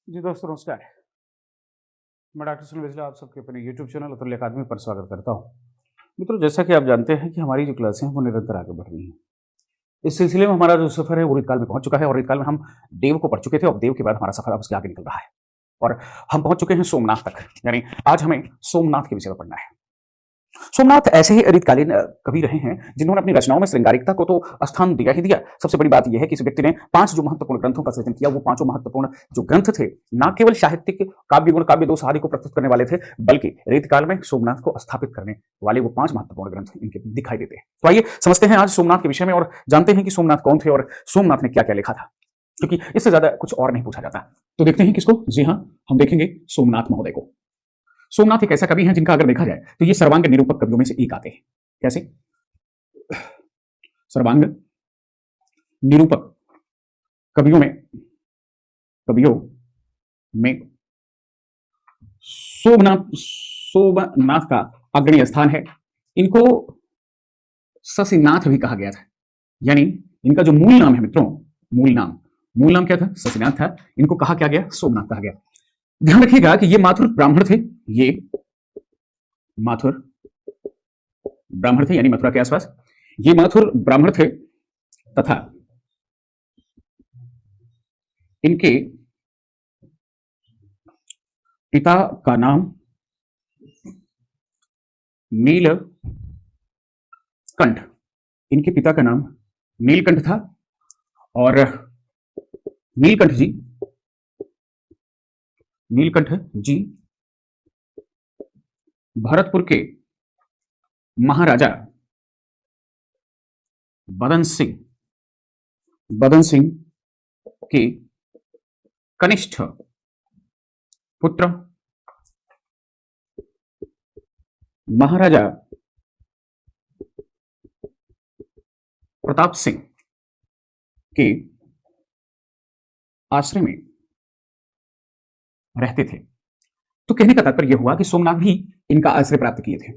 जी दोस्तों नमस्कार। मैं डॉक्टर सुनील बिजला आप सबके अपने यूट्यूब चैनल अतुल्य अकादमी पर स्वागत करता हूँ। मित्रों, जैसा कि आप जानते हैं कि हमारी जो क्लासें हैं वो निरंतर आगे बढ़ रही हैं। इस सिलसिले में हमारा जो सफ़र है वो ऋतकाल में पहुँच चुका है और ऋतकाल में हम देव को पढ़ चुके थे और देव के बाद हमारा सफ़र अब उसके आगे निकल रहा है और हम पहुँच चुके हैं सोमनाथ तक। यानी आज हमें सोमनाथ के विषय में पढ़ना है। सोमनाथ ऐसे ही अरितकालीन कवि रहे हैं जिन्होंने अपनी रचनाओं में श्रृंगारिकता को तो स्थान दिया ही दिया। सबसे बड़ी बात यह है कि इस व्यक्ति ने 5 जो महत्वपूर्ण ग्रंथों का सृजन किया, वो पांचों महत्वपूर्ण जो ग्रंथ थे, न केवल साहित्यिक काव्य गुण काव्य दोष आदि को प्रस्तुत करने वाले थे, बल्कि रीतकाल में सोमनाथ को स्थापित करने वाले वो 5 महत्वपूर्ण ग्रंथ इनके दिखाई देते हैं। तो आइए समझते हैं आज सोमनाथ के विषय में और जानते हैं कि सोमनाथ कौन थे और सोमनाथ ने क्या क्या लिखा था, क्योंकि इससे ज्यादा कुछ और नहीं पूछा जाता। तो देखते हैं किसको। जी हाँ, हम देखेंगे सोमनाथ महोदय को। सोमनाथ एक ऐसा कवि है जिनका अगर देखा जाए तो ये सर्वांग निरूपक कवियों में से एक आते हैं। कैसे? सर्वांग निरूपक कवियों में सोमनाथ का अग्रणी स्थान है। इनको शशिनाथ भी कहा गया था, यानी इनका जो मूल नाम है मित्रों, मूल नाम क्या था? शशिनाथ था। इनको कहा क्या गया? सोमनाथ कहा गया। ध्यान रखिएगा कि ये माथुर ब्राह्मण थे, यानी मथुरा के आसपास ये माथुर ब्राह्मण थे तथा इनके पिता का नाम नीलकंठ था और नीलकंठ जी भरतपुर के महाराजा बदन सिंह के कनिष्ठ पुत्र महाराजा प्रताप सिंह के आश्रय में रहते थे। तो कहने का तात्पर्य यह हुआ कि सोमनाथ भी इनका आश्रय प्राप्त किए थे।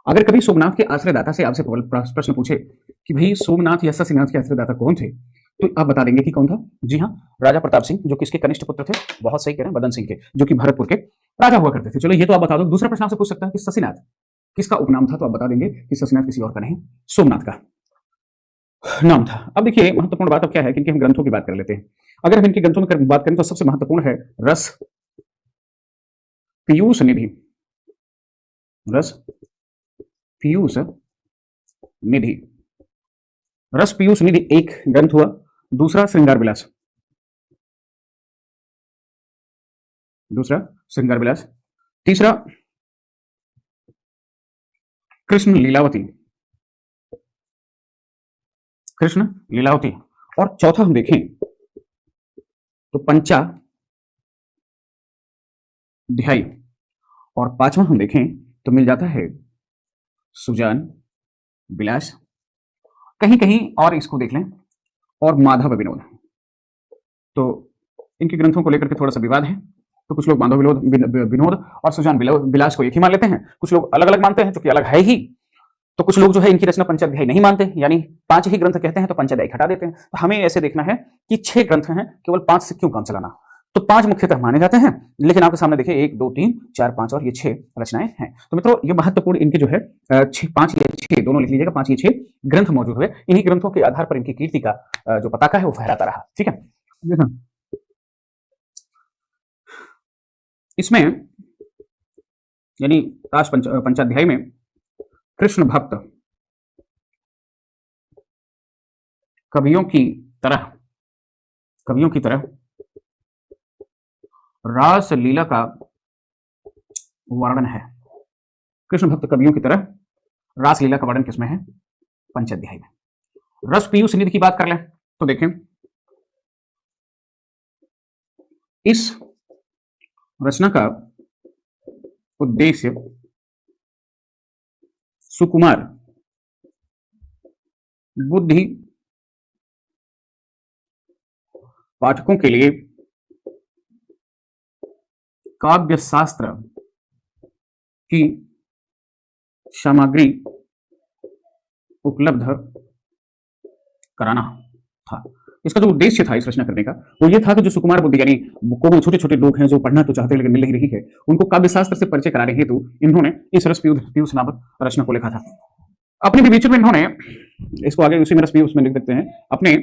अगर कभी सोमनाथ के आश्रयदाता से आपसे प्रश्न पूछे कि भाई सोमनाथ या शशिनाथ के आश्रयदाता कौन थे, तो आप बता देंगे कि कौन था? जी हाँ, राजा प्रताप सिंह, जो किसके कनिष्ठ पुत्र थे? बहुत सही कह रहे हैं, बदन सिंह के, जो कि भरतपुर के राजा हुआ करते थे। चलो ये तो आप बता दो। दूसरा प्रश्न आपसे पूछ सकता है कि शशिनाथ किसका उपनाम था, तो आप बता देंगे कि शशिनाथ किसी और का नहीं, सोमनाथ का नाम था। अब देखिए महत्वपूर्ण बात अब क्या है कि इनके हम ग्रंथों की बात कर लेते हैं। अगर हम इनके ग्रंथों में बात करें तो सबसे महत्वपूर्ण है रस पीयूष निधि। रस पीयूष निधि एक ग्रंथ हुआ। दूसरा श्रृंगार विलास। तीसरा कृष्ण लीलावती। और चौथा हम देखें तो पंचाध्यायी। और पांचवा हम देखें तो मिल जाता है सुजान विलास। कहीं कहीं और इसको देख लें और माधव विनोद। तो इनके ग्रंथों को लेकर के थोड़ा सा विवाद है। तो कुछ लोग माधव विनोद और सुजान विलास को एक ही मान लेते हैं, कुछ लोग अलग अलग मानते हैं, जो कि अलग है ही। तो कुछ लोग जो है इनकी रचना पंचाध्यायी नहीं मानते, यानी 5 ही ग्रंथ कहते हैं तो पंचाध्यायी हटा देते हैं। तो हमें ऐसे देखना है कि 6 ग्रंथ हैं, केवल 5 से क्यों काम चलाना। तो 5 मुख्यतः माने जाते हैं, लेकिन आपके सामने देखिए 1 2 3 4 5 और ये 6 रचनाएं हैं। तो मित्रों ये महत्वपूर्ण इनके जो है 5 या 6 दोनों लिख लीजिएगा, 5 या 6 ग्रंथ मौजूद हुए। इन्हीं ग्रंथों के आधार पर इनकी कीर्ति का जो पताका है वो फहराता रहा। ठीक है, इसमें यानी ताश पंचाध्यायी में कृष्ण भक्त कवियों की तरह रास लीला का वर्णन है। कृष्ण भक्त कवियों की तरह रास लीला का वर्णन किसमें है? पंचाध्यायी में। रस पीयूष निधि की बात कर लें तो देखें, इस रचना का उद्देश्य सुकुमार बुद्धि पाठकों के लिए काव्य शास्त्र की सामग्री उपलब्ध कराना था। इसका जो उद्देश्य था इस रचना करने का वो ये था कि जो सुकुमार बुद्धि यानी को छोटे छोटे लोग हैं जो पढ़ना तो चाहते हैं लेकिन मिल नहीं रही है, उनको काव्य शास्त्र से परिचय कराने हेतु इन्होंने इस रस पीयूष नामक रचना को लिखा था। अपने विवेचन में इन्होंने, इसको आगे उसी में रस पीयूष में लिख देते हैं, अपने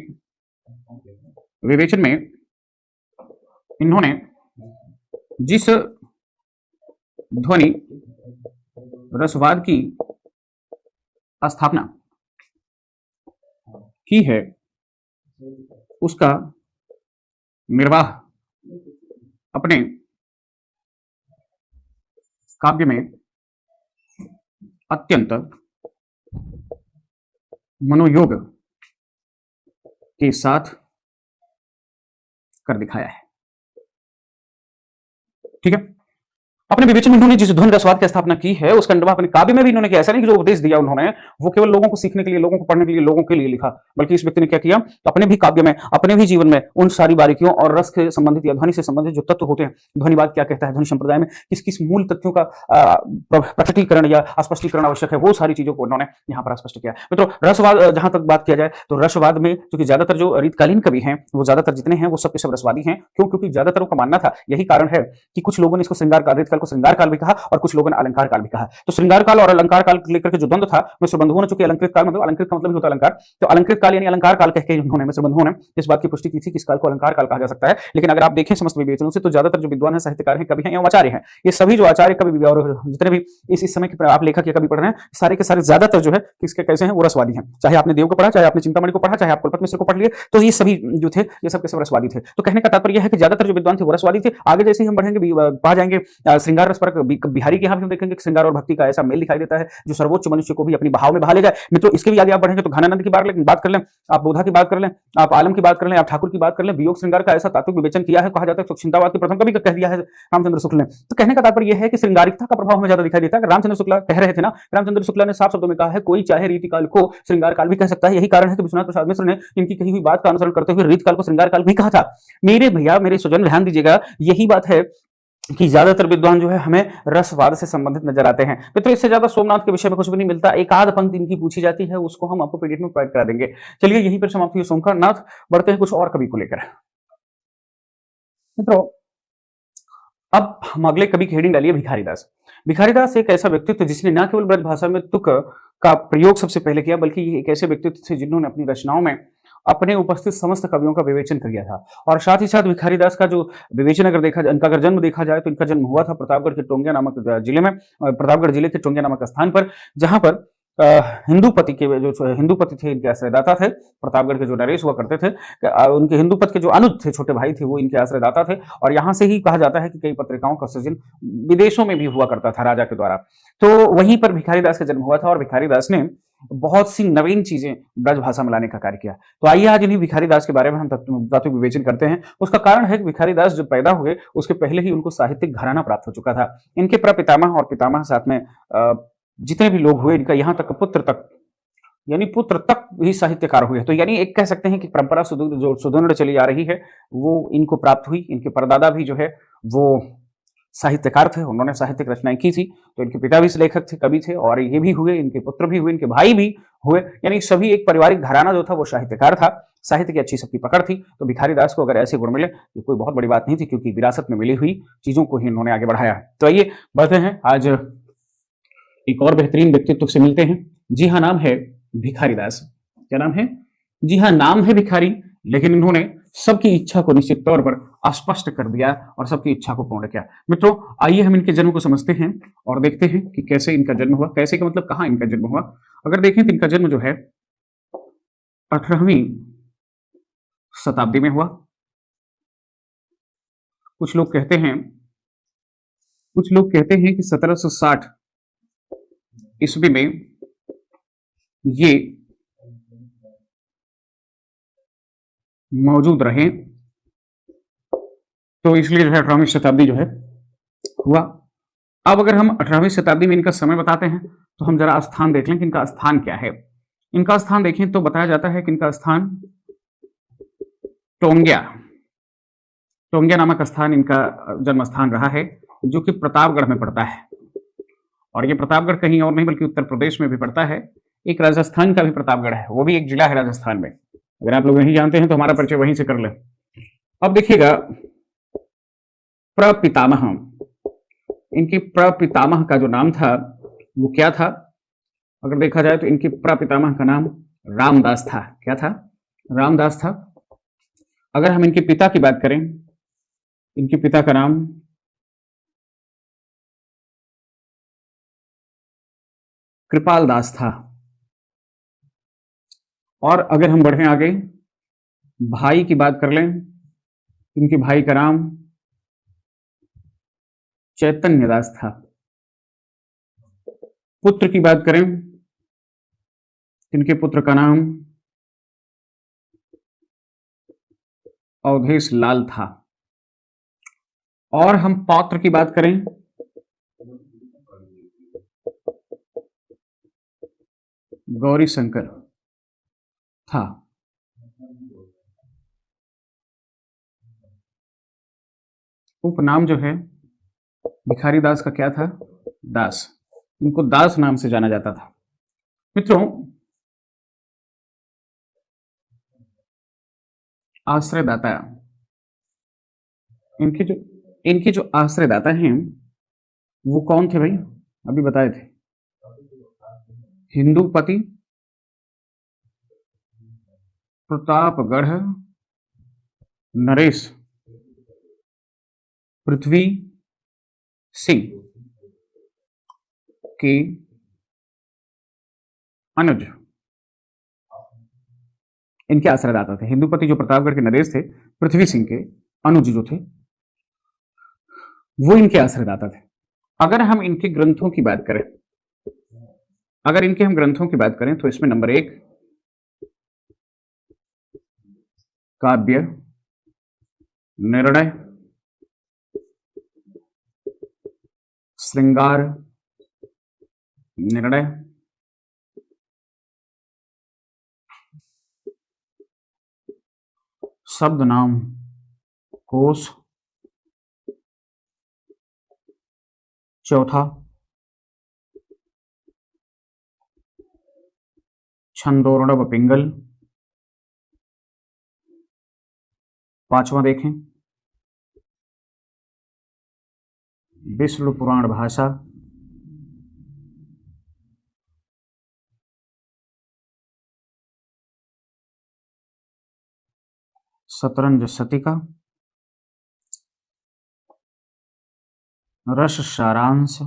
विवेचन में इन्होंने जिस ध्वनि रसवाद की स्थापना की है उसका निर्वाह अपने काव्य में अत्यंत मनोयोग के साथ कर दिखाया है। ठीक है, अपने विवेचन में इन्होंने जिस ध्वनि रसवाद की स्थापना की है उसका निर्वाह अपने काव्य में भी इन्होंने किया। ऐसा नहीं कि जो उपदेश दिया उन्होंने वो केवल लोगों को सीखने के लिए, लोगों को पढ़ने के लिए, लोगों के लिए लिखा, बल्कि इस व्यक्ति ने क्या किया, अपने भी काव्य में, अपने भी जीवन में उन सारी बारीकियों और रस के संबंधित या ध्वनि से संबंधित जो तत्व होते हैं, ध्वनिवाद क्या कहता है, ध्वनि संप्रदाय में किस किस मूल तथ्यों का प्रकटीकरण या स्पष्टीकरण आवश्यक है, वो सारी चीजों को उन्होंने यहाँ पर स्पष्ट किया। मित्रों, रसवाद जहां तक बात किया जाए तो रसवाद में क्योंकि ज्यादातर जो रीतकालीन कवि हैं वो ज्यादातर जितने हैं वो सब के सब रसवादी हैं। क्यों? क्योंकि ज्यादातर का मानना था, यही कारण है कि कुछ लोगों ने इसको श्रृंगार काल, रीतकाल को श्रृंगार काल भी कहा और कुछ लोगों ने अलंकार काल भी कहा। तो श्रृंगार काल और अलंकार काल लेकर के जो द्वंद्व था मिश्र बंधुओं ने, चूंकि अलंकृत काल मतलब अलंकृत का मतलब ही होता है अलंकार, तो अलंकृत काल यानी अलंकार काल कह के उन्होंने, मिश्र बंधुओं ने इस बात की पुष्टि की थी कि इस काल को अलंकार काल कहा जा सकता है। लेकिन अगर आप देखें समस्त विवेचनों से तो ज्यादातर जो विद्वान है, साहित्यकार हैं, कवि हैं एवं आचार्य हैं, ये सभी जो आचार्य कवि और जितने भी इस समय के आप लेखक या कवि पढ़ रहे हैं, सारे के सारे ज्यादातर जो है किसके कैसे हैं, वो रसवादी हैं। चाहे आपने देव को पढ़ा, चाहे आपने चिंतामणि को पढ़ा, चाहे आप कुलपति मिश्र को पढ़ लिए, तो ये सभी जो थे ये सब के सब रसवादी थे। तो कहने का तात्पर्य है कि ज्यादातर जो विद्वान थे वो रसवादी थे। आगे जैसे ही हम बढ़ेंगे पा जाएंगे श्रृंगार रस पर, बिहारी के यहाँ भी हम देखेंगे श्रृंगार और भक्ति का ऐसा मेल दिखाई देता है जो सर्वोच्च मनुष्य को भी अपनी बहाव में बहा ले जाए। मित्रों, इसके भी आगे आप बढ़ेंगे तो घनानंद की बात कर लें, आप बोधा की बात कर लें, आप आलम की बात कर लें, आप ठाकुर की बात कर लें, वियोग श्रृंगार का ऐसा तात्विक विवेचन किया है, कहा जाता है सुचिंतावाद के प्रथम कवि कह दिया है रामचंद्र शुक्ल ने। तो कहने का तात्पर्य यह है कि श्रृंगारिकता का प्रभाव हमें ज्यादा दिखाई देता है। रामचंद्र शुक्ला कह रहे थे ना, रामचंद्र शुक्ला ने साफ शब्दों में कहा है कोई चाहे रीतिकाल को श्रृंगार काल भी कह सकता है। यही कारण है कि विश्वनाथ प्रसाद मिश्र ने इनकी कही हुई बात का अनुसरण करते हुए रीतिकाल को श्रृंगार काल भी कहा था। मेरे भैया, मेरे स्वजन, ध्यान दीजिएगा, यही बात है कि ज्यादातर विद्वान जो है हमें रसवाद से संबंधित नजर आते हैं। मित्रों, इससे ज्यादा सोमनाथ के विषय में कुछ भी नहीं मिलता। एक आध पंक्ति इनकी पूछी जाती है, उसको हम आपको पीडीएफ में प्रोवाइड करा देंगे। चलिए, यहीं पर समाप्ति हुई सोमनाथ नाथ, बढ़ते हैं कुछ और कवि को लेकर। मित्रों, अब हम अगले कवि की हेडिंग डालिए भिखारीदास। भिखारीदास एक ऐसा व्यक्तित्व जिसने न केवल ब्रज भाषा में तुक का प्रयोग सबसे पहले किया, बल्कि ये एक ऐसे व्यक्तित्व थे जिन्होंने अपनी रचनाओं में अपने उपस्थित समस्त कवियों का विवेचन कर दिया था। और साथ ही साथ भिखारीदास का जो विवेचन अगर देखा जाए, इनका अगर जन्म देखा जाए तो इनका जन्म हुआ था प्रतापगढ़ के टोंगिया नामक जिले में, प्रतापगढ़ जिले के टोंगिया नामक स्थान पर, जहां पर हिंदूपति के जो हिंदूपति थे इनके आश्रयदाता थे। प्रतापगढ़ के जो नरेश हुआ करते थे, उनके हिंदूपति के जो अनुज थे, छोटे भाई थे, वो इनके आश्रयदाता थे। और यहाँ से ही कहा जाता है कि कई पत्रिकाओं का सृजन विदेशों में भी हुआ करता था राजा के द्वारा। तो वहीं पर भिखारीदास का जन्म हुआ था और भिखारीदास ने बहुत सी नवीन चीजें ब्रज भाषा में लाने का कार्य किया। तो आइए आज इन्हीं भिखारीदास के बारे में हम तात्विक विवेचन करते हैं। उसका कारण है कि भिखारीदास जब पैदा हुए उसके पहले ही उनको साहित्यिक घराना प्राप्त हो चुका था। इनके प्रपितामह और पितामह साथ में जितने भी लोग हुए, इनका यहाँ तक पुत्र तक, यानी पुत्र तक भी साहित्यकार हुए। तो यानी एक कह सकते हैं कि परंपरा जो सुदृढ़ चली आ रही है वो इनको प्राप्त हुई। इनके परदादा भी जो है वो साहित्यकार थे, उन्होंने साहित्यिक रचनाएं की थी। तो इनके पिता भी लेखक थे, कवि थे, और ये भी हुए, इनके पुत्र भी हुए, इनके भाई भी हुए। यानी सभी एक पारिवारिक घराना जो था वो साहित्यकार था। साहित्य की अच्छी सबकी पकड़ थी। तो भिखारीदास को अगर ऐसे गुण मिले ये कोई बहुत बड़ी बात नहीं थी, क्योंकि विरासत में मिली हुई चीजों को ही इन्होंने आगे बढ़ाया। तो आइए बढ़ते हैं, आज एक और बेहतरीन व्यक्तित्व से मिलते हैं। जी हाँ, नाम है भिखारीदास। क्या नाम है? जी हाँ, नाम है भिखारी, लेकिन इन्होंने सबकी इच्छा को निश्चित तौर पर स्पष्ट कर दिया और सबकी इच्छा को पूर्ण किया। मित्रों, आइए हम इनके जन्म को समझते हैं और देखते हैं कि कैसे इनका जन्म हुआ। कैसे का मतलब कहाँ इनका जन्म हुआ। अगर देखें तो इनका जन्म जो है 18वीं शताब्दी में हुआ। कुछ लोग कहते हैं कि 1760 ईस्वी में ये मौजूद रहे, तो इसलिए जो है 18वीं शताब्दी जो है हुआ। अब अगर हम 18वीं शताब्दी में इनका समय बताते हैं तो हम जरा स्थान देख लें कि इनका स्थान क्या है। इनका स्थान देखें तो बताया जाता है कि इनका स्थान टोंगिया नामक स्थान इनका जन्म स्थान रहा है, जो कि प्रतापगढ़ में पड़ता है। और ये प्रतापगढ़ कहीं और नहीं बल्कि उत्तर प्रदेश में भी पड़ता है। एक राजस्थान का भी प्रतापगढ़ है, वो भी एक जिला है राजस्थान में। अगर आप लोग नहीं जानते हैं तो हमारा परिचय वहीं से कर ले। अब देखिएगा, प्रपितामह, इनकी प्रपितामह का जो नाम था वो क्या था? अगर देखा जाए तो इनके प्रपितामह का नाम रामदास था। क्या था? रामदास था। अगर हम इनके पिता की बात करें, इनके पिता का नाम कृपाल दास था। और अगर हम बढ़े आगे, भाई की बात कर लें, इनके भाई का नाम चैतन्य दास था। पुत्र की बात करें, इनके पुत्र का नाम अवधेश लाल था। और हम पौत्र की बात करें, गौरी शंकर था। उपनाम जो है भिखारी दास का क्या था? दास। इनको दास नाम से जाना जाता था। मित्रों, आश्रयदाता, इनके जो आश्रयदाता हैं वो कौन थे भाई? अभी बताए थे, हिंदूपति, प्रतापगढ़, नरेश, पृथ्वी सिंह के अनुज, इनके आश्रयदाता थे। हिंदूपति जो प्रतापगढ़ के नरेश थे, पृथ्वी सिंह के अनुज जो थे वो इनके आश्रयदाता थे। अगर हम इनके ग्रंथों की बात करें, अगर इनके हम ग्रंथों की बात करें तो इसमें नंबर 1 काव्य निर्णय, श्रृंगार निर्णय, शब्द नाम कोश, चौथा छंदोर्णव पिंगल, पांचवा देखें विष्णु पुराण भाषा, शतरंज शतिका, रस सारांश,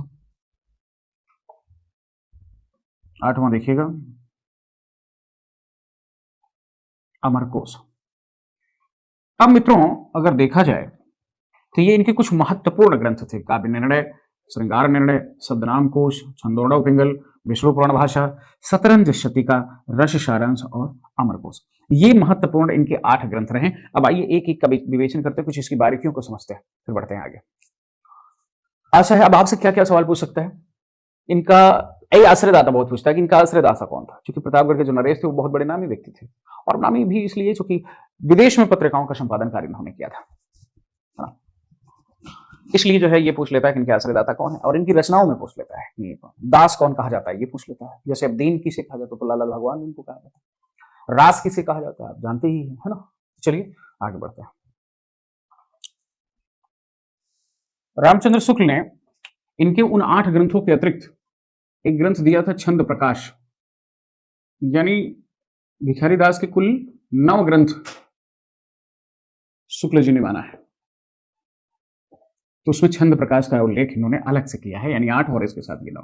आठवां देखिएगा अमरकोश। अब मित्रों, अगर देखा जाए तो ये इनके कुछ महत्वपूर्ण ग्रंथ थे। काव्य निर्णय, श्रृंगार निर्णय, शब्दनाम कोश, छंदोर्णव पिंगल, विष्णु पुराण भाषा, शतरंज शतिका, रस सारांश और अमरकोश। ये महत्वपूर्ण इनके 8 ग्रंथ रहे। अब आइए एक एक का विवेचन करते हैं, कुछ इसकी बारीकियों को समझते हैं, फिर बढ़ते हैं आगे। आशा है अब आपसे क्या क्या सवाल पूछ सकता है इनका। आश्रयदाता बहुत पूछता है कि इनका आश्रयदाता कौन था, क्योंकि प्रतापगढ़ के जो नरेश थे वो बहुत बड़े नामी व्यक्ति थे, और नामी भी इसलिए क्योंकि विदेश में पत्रिकाओं का संपादन कार्य इन्होंने किया था, इसलिए जो है ये पूछ लेता है कि इनके आश्रयदाता कौन है। और इनकी रचनाओं में पूछ लेता है दास कौन कहा जाता है, ये पूछ लेता है। जैसे अब दीन किसे कहा जाता है तो लाला भगवान इनको कहा जाता है। रास किसे कहा जाता है आप जानते ही है ना। चलिए आगे बढ़ते हैं। रामचंद्र शुक्ल ने इनके उन 8 ग्रंथों के अतिरिक्त एक ग्रंथ दिया था छंद प्रकाश, यानी भिखारी दास के कुल 9 ग्रंथ शुक्ल जी ने माना है, तो उसमें छंद प्रकाश का उल्लेख इन्होंने अलग से किया है, यानी 8 और इसके साथ गिना।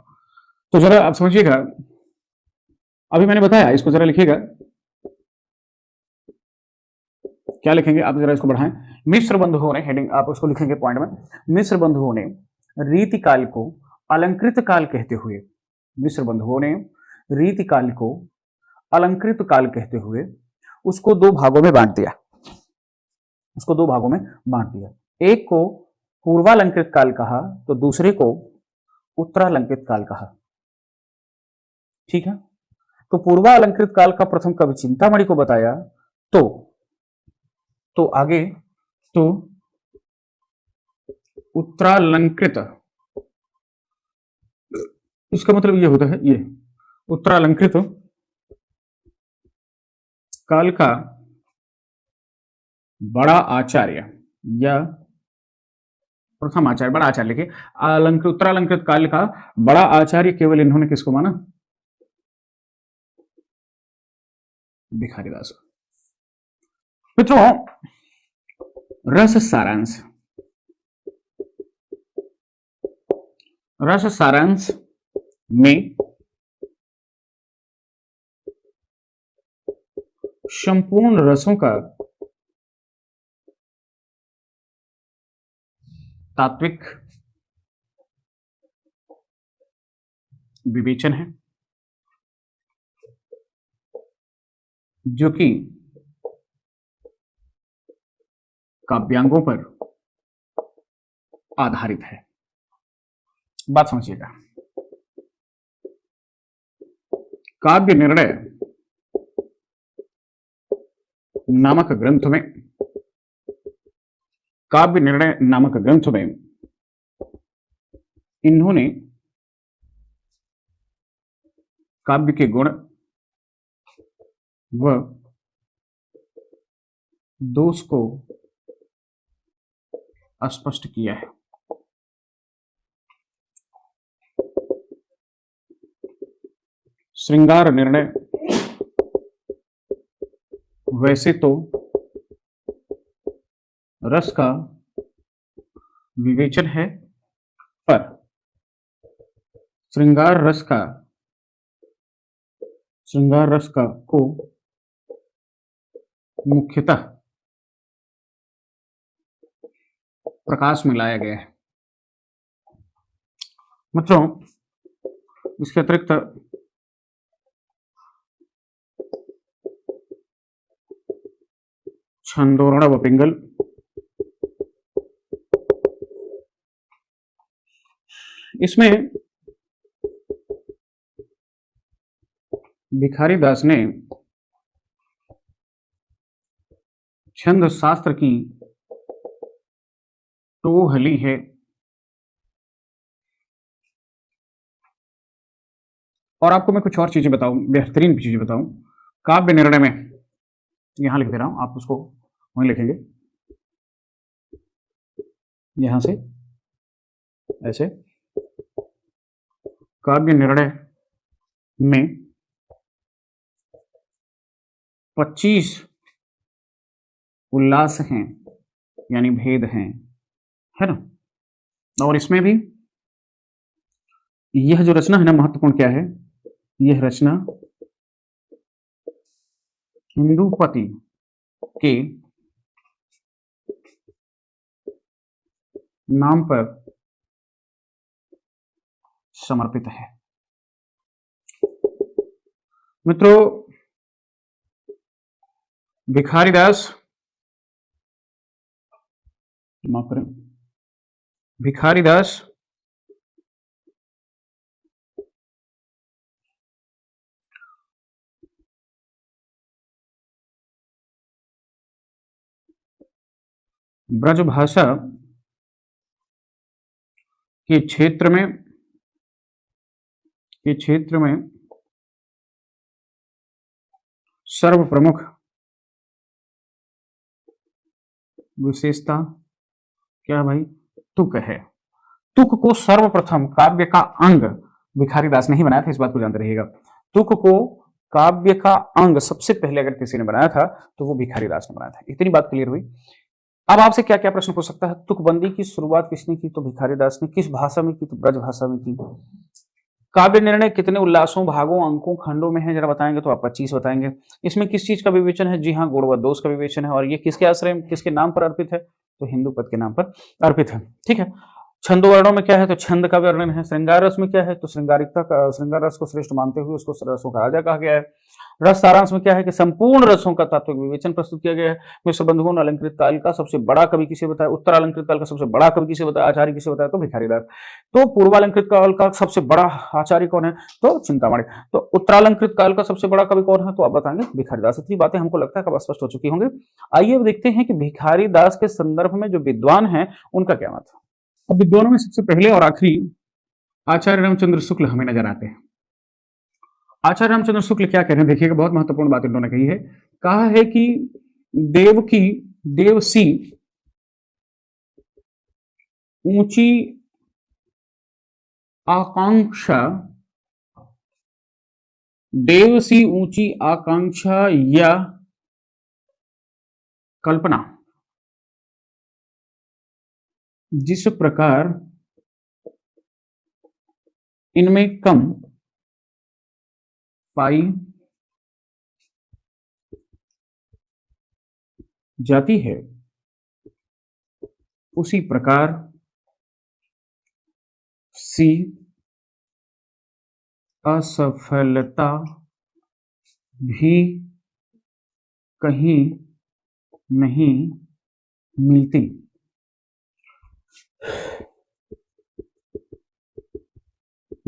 तो जरा आप समझिएगा, अभी मैंने बताया, इसको जरा लिखिएगा, क्या लिखेंगे आप, जरा इसको बढ़ाएं। मिश्र बंधुओं ने, हेडिंग आप उसको लिखेंगे पॉइंट में, मिश्र बंधुओं ने रीतिकाल को अलंकृत काल कहते हुए, मिश्र बंधुओं ने रीतिकाल को अलंकृत काल कहते हुए उसको 2 भागों में बांट दिया, उसको 2 भागों में बांट दिया। एक को पूर्वालंकृत काल कहा तो दूसरे को उत्तरालंकृत काल कहा। ठीक है, तो पूर्वालंकृत काल का प्रथम कवि चिंतामणि को बताया, तो आगे तो उत्तरालंकृत, इसका मतलब ये होता है, ये उत्तरालंकृत काल का बड़ा आचार्य या प्रथम आचार्य, बड़ा आचार्य लिखिए, अलंकृत उत्तरालंकृत काल का बड़ा आचार्य केवल इन्होंने किसको माना? भिखारीदास। मित्रों, रस सारांश, रस सारांश में संपूर्ण रसों का तात्विक विवेचन है, जो कि काव्यांगों पर आधारित है। बात समझिएगा। काव्य निर्णय नामक ग्रंथ में, काव्य निर्णय नामक ग्रंथ में इन्होंने काव्य के गुण व दोष को स्पष्ट किया है। श्रृंगार निर्णय वैसे तो रस का विवेचन है, पर श्रृंगार रस का को मुख्यतः प्रकाश में लाया गया है। मित्रों, इसके अतिरिक्त छंदोरण व पिंगल, इसमें भिखारीदास ने छंद शास्त्र की टोह ली है और आपको मैं कुछ और चीजें बताऊं, बेहतरीन चीजें बताऊं। काव्य निर्णय में यहां लिख दे रहा हूं, आप उसको वहीं लिखेंगे, यहां से ऐसे। काव्य निर्णय में 25 उल्लास हैं, यानी भेद हैं, है ना। और इसमें भी यह जो रचना है ना, महत्वपूर्ण क्या है, यह रचना हिंदूपति के नाम पर समर्पित है। मित्रों, भिखारीदास, माफ करें, भिखारीदास ब्रजभाषा के क्षेत्र में सर्व प्रमुख विशेषता क्या भाई? तुक है। तुक को सर्वप्रथम काव्य का अंग भिखारीदास ने ही बनाया था, इस बात को जानते रहिएगा। तुक को काव्य का अंग सबसे पहले अगर किसी ने बनाया था तो वो भिखारीदास ने बनाया था। इतनी बात क्लियर हुई। अब आपसे क्या क्या प्रश्न पूछ सकता है? तुकबंदी की शुरुआत किसने की? तो भिखारीदास ने। किस भाषा में की? तो ब्रज भाषा में की। काव्य निर्णय कितने उल्लासों, भागों, अंकों, खंडों में है, जरा बताएंगे तो आप 25 बताएंगे। इसमें किस चीज का विवेचन है? जी हाँ, गुण व दोष का विवेचन है। और ये किसके आश्रय, किसके नाम पर अर्पित है? तो हिंदू पद के नाम पर अर्पित है। ठीक है। छंदो वर्णों में क्या है? तो छंद का वर्णन है। श्रृंगार रस में क्या है? तो श्रृंगारिकता का, श्रृंगार रस को श्रेष्ठ मानते हुए उसको रसों का राजा कहा गया है। रस सारांश में क्या है कि संपूर्ण रसों का तात्विक विवेचन प्रस्तुत किया गया है। मिश्र बंधुओं ने अलंकृत काल का सबसे बड़ा कवि किसे बताया? उत्तर अलंकृत काल का सबसे बड़ा कवि किसे बताया? आचार्य किसे बताया? तो भिखारीदास। तो पूर्वालंकृत काल का सबसे बड़ा आचार्य कौन है? तो चिंतामणि। तो उत्तरालंकृत काल का सबसे बड़ा कवि कौन है? तो आप बताएंगे भिखारीदास। इतनी बातें हमको लगता है कब स्पष्ट हो चुकी होंगी। आइए अब देखते हैं कि भिखारीदास के संदर्भ में जो विद्वान है उनका क्या मत है। अब विद्वानों में सबसे पहले और आखिरी आचार्य रामचंद्र शुक्ल हमें नजर आते हैं। आचार्य रामचंद्र शुक्ल क्या कह रहे हैं? देखिएगा, बहुत महत्वपूर्ण बात इन्होंने कही है। कहा है कि देव की देवसी ऊंची आकांक्षा, देवसी ऊंची आकांक्षा या कल्पना जिस प्रकार इनमें कम पाई जाती है, उसी प्रकार सी असफलता भी कहीं नहीं मिलती।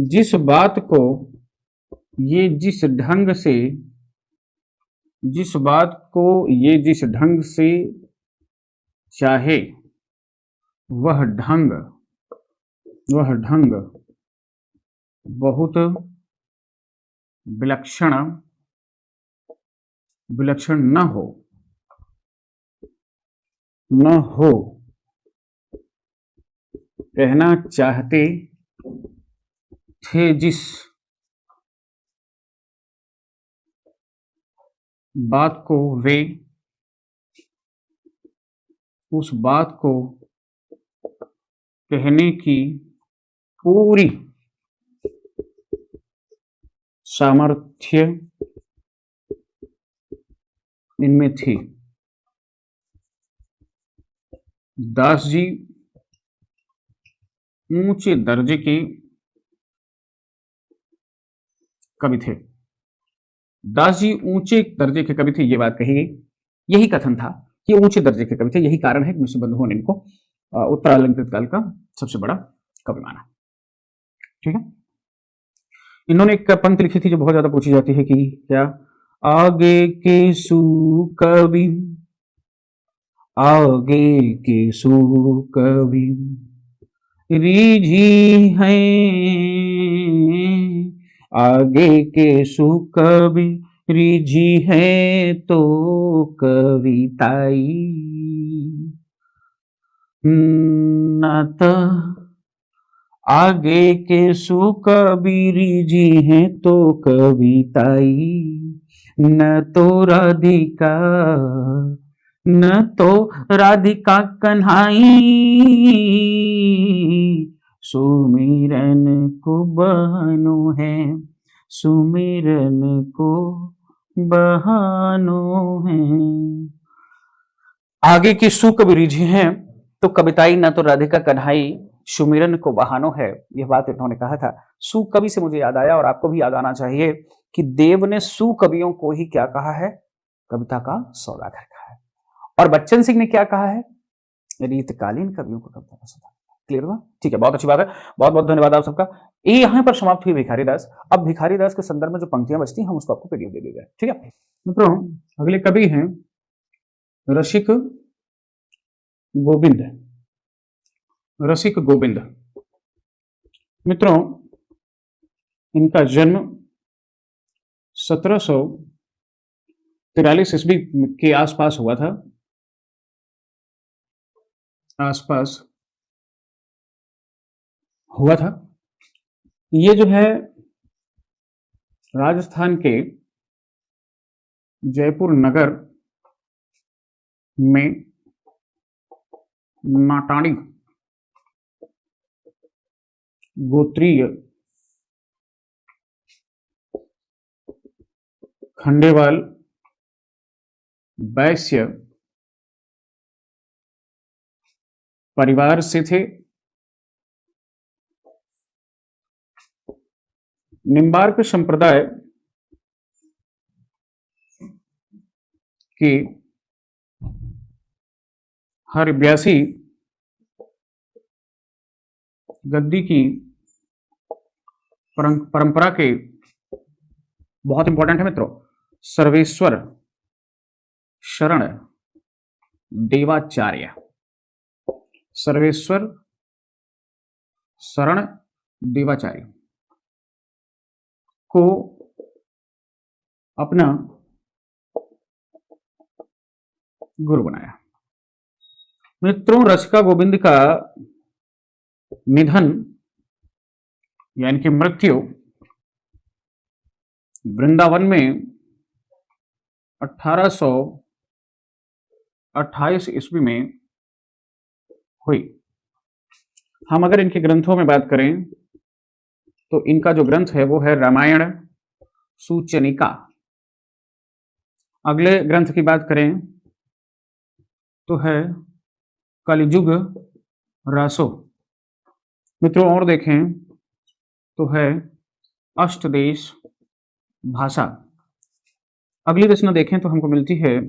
जिस बात को ये जिस ढंग से चाहे वह ढंग बहुत विलक्षण न हो कहना चाहते थे। जिस बात को वे उस बात को कहने की पूरी सामर्थ्य इनमें थी। दास जी ऊंचे दर्जे के कवि थे। दास जी ऊंचे दर्जे के कवि थे, ये बात कही गई। यही कथन था कि ऊंचे दर्जे के कवि थे। यही कारण है कि मुंशी बंधुओं ने इनको उत्तरालंकृत काल का सबसे बड़ा कवि माना। ठीक है, इन्होंने एक पंक्ति लिखी थी जो बहुत ज्यादा पूछी जाती है कि क्या, आगे के सुकवि रीझी हैं, आगे के सुकवि रीझी है तो कविताई न तो आगे के सुकवि रीझी है तो कविताई न तो राधिका कन्हाई सुमिरन को बहनो है, सुमिरन को बहानो है। आगे की सुकवि रीझी हैं तो कविताई न तो राधिका कन्हाई सुमिरन को बहानो है। यह बात इन्होंने कहा था। सुकवि से मुझे याद आया और आपको भी याद आना चाहिए कि देव ने सुकवियों को ही क्या कहा है, कविता का सौदागर कहा है। और बच्चन सिंह ने क्या कहा है, रीतकालीन कवियों को कविता का सौदागर। क्लियर हुआ? ठीक है, बहुत अच्छी बात है। बहुत बहुत धन्यवाद आप सबका। ये यहां पर समाप्त हुई भिखारी दास। अब भिखारी दास के संदर्भ में जो पंक्तियां बचती हैं हम उसको आपको पीडीएफ दे देंगे। ठीक है मित्रों, अगले कवि हैं रसिक गोविंद। रसिक गोविंद मित्रों, इनका जन्म 1743 ईस्वी के आसपास हुआ था। ये जो है राजस्थान के जयपुर नगर में नाटाणी गोत्रीय खंडेवाल वैश्य परिवार से थे। निम्बार्क संप्रदाय की हरब्यासी गद्दी की परंपरा के बहुत इंपॉर्टेंट है मित्रों, सर्वेश्वर शरण देवाचार्य। सर्वेश्वर शरण देवाचार्य को अपना गुरु बनाया। मित्रों, रसिका गोविंद का निधन यानी कि मृत्यु वृंदावन में 1828 ईस्वी में हुई। हम अगर इनके ग्रंथों में बात करें तो इनका जो ग्रंथ है वो है रामायण सूचनिका। अगले ग्रंथ की बात करें तो है कलिजुग रासो। मित्रों और देखें तो है अष्टदेश भाषा। अगली रचना देखें तो हमको मिलती है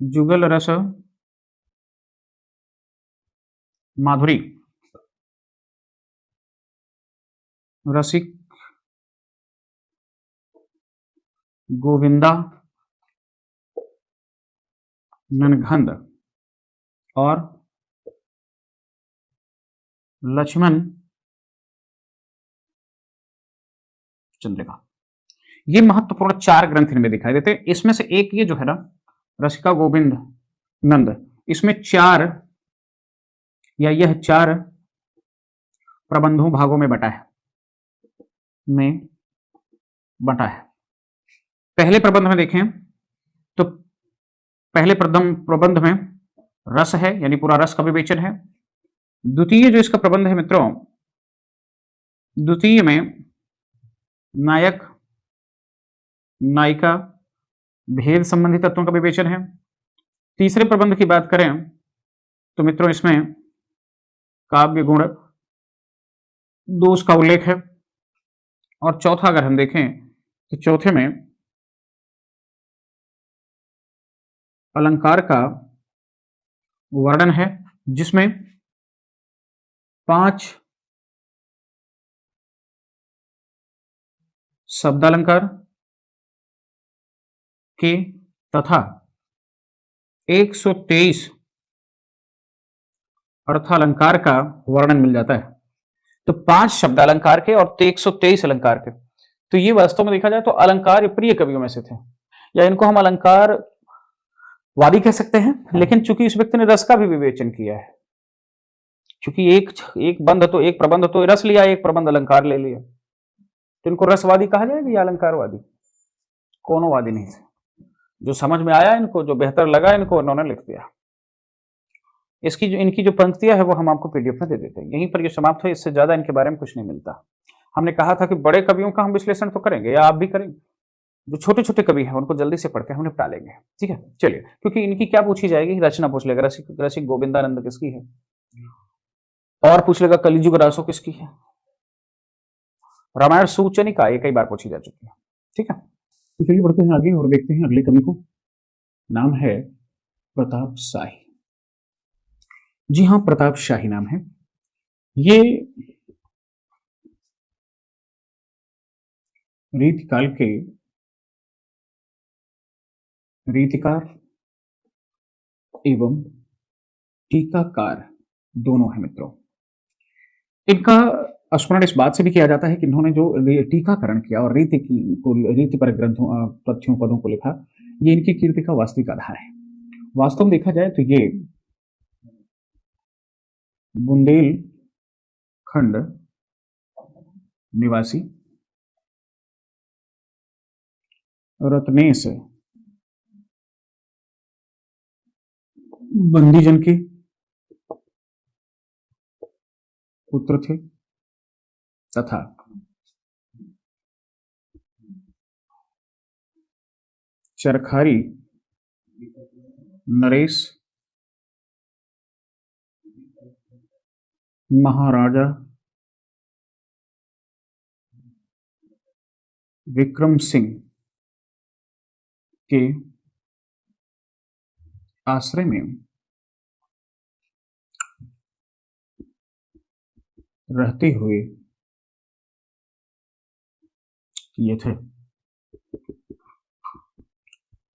जुगल रस माधुरी। रसिक गोविंदा ननघंद और लक्ष्मण चंद्रिका। ये महत्वपूर्ण 4 ग्रंथ इनमें दिखाई देते हैं। इसमें से एक ये जो है ना रसिका गोविंद नंद, इसमें 4 या यह 4 प्रबंधों भागों में बटा है पहले प्रबंध में देखें तो पहले प्रबंध में रस है, यानी पूरा रस का विवेचन है। द्वितीय जो इसका प्रबंध है मित्रों, द्वितीय में नायक नायिका भेद संबंधी तत्वों का विवेचन है। तीसरे प्रबंध की बात करें तो मित्रों इसमें काव्य गुण दोष का उल्लेख है। और चौथा अगर हम देखें तो चौथे में अलंकार का वर्णन है, जिसमें 5 शब्दालंकार के तथा 123 अर्थालंकार का वर्णन मिल जाता है। तो 5 शब्दालंकार के और 123 अलंकार के। तो ये वास्तव में देखा जाए तो अलंकार प्रिय कवियों में से थे, या इनको हम अलंकार वादी कह सकते हैं। लेकिन चूंकि इस व्यक्ति ने रस का भी विवेचन किया है, क्योंकि एक प्रबंध तो रस लिया, एक प्रबंध अलंकार ले लिया, तो इनको रसवादी कहा जाएगा या अलंकारवादी? कोनो वादी नहीं थे। जो समझ में आया इनको, जो बेहतर लगा इनको, उन्होंने लिख दिया। इनकी जो पंक्तियां है वो हम आपको पीडीएफ में दे देते हैं। यहीं पर ये समाप्त है, इससे ज्यादा इनके बारे में कुछ नहीं मिलता। हमने कहा था कि बड़े कवियों का हम विश्लेषण तो करेंगे, या आप भी करेंगे। जो छोटे छोटे कवि हैं उनको जल्दी से पढ़ के हम निपटा लेंगे, ठीक है। चलिए, क्योंकि इनकी क्या पूछी जाएगी, रचना पूछ लेगा, रसिक गोविंदानंद किसकी है, और पूछ लेगा कलिजुग रासो किसकी है, रामायण सूचनिका ये कई बार पूछी जा चुकी है, ठीक है। तो चलिए बढ़ते हैं आगे और देखते हैं अगले कवि को। नाम है प्रताप शाही। जी हाँ, प्रताप शाही नाम है। ये रीतिकाल के रीतिकार एवं टीकाकार दोनों है मित्रों। इनका स्मरण इस बात से भी किया जाता है कि इन्होंने जो टीकाकरण किया और रीति पर ग्रंथों तथ्यों पदों को लिखा, ये इनकी कीर्ति का वास्तविक आधार है। वास्तव में देखा जाए तो ये बुंदेलखंड निवासी रत्नेश बंदीजन के पुत्र थे तथा चरखारी नरेश महाराजा विक्रम सिंह के आश्रय में रहते हुए ये थे।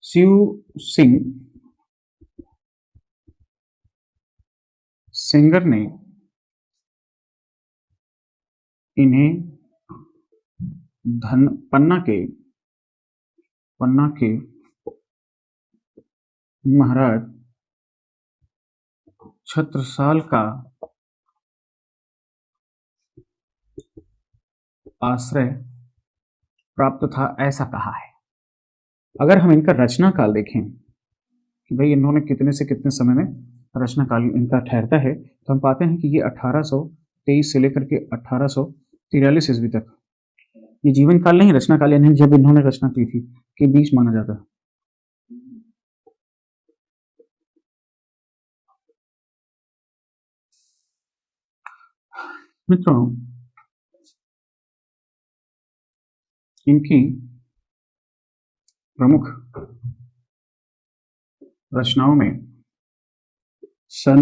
शिव सिंह सेंगर ने इन्हें पन्ना के महाराज छत्रसाल का आश्रय प्राप्त था ऐसा कहा है। अगर हम इनका रचना काल देखें कि भाई इन्होंने कितने से कितने समय में रचना काल इनका ठहरता है, तो हम पाते हैं कि ये 1823 से लेकर के 1843 ईस्वी तक, ये जीवन काल नहीं रचना काल यानी जब इन्होंने रचना की थी के बीच माना जाता है। मित्रों, इनकी प्रमुख रचनाओं में सन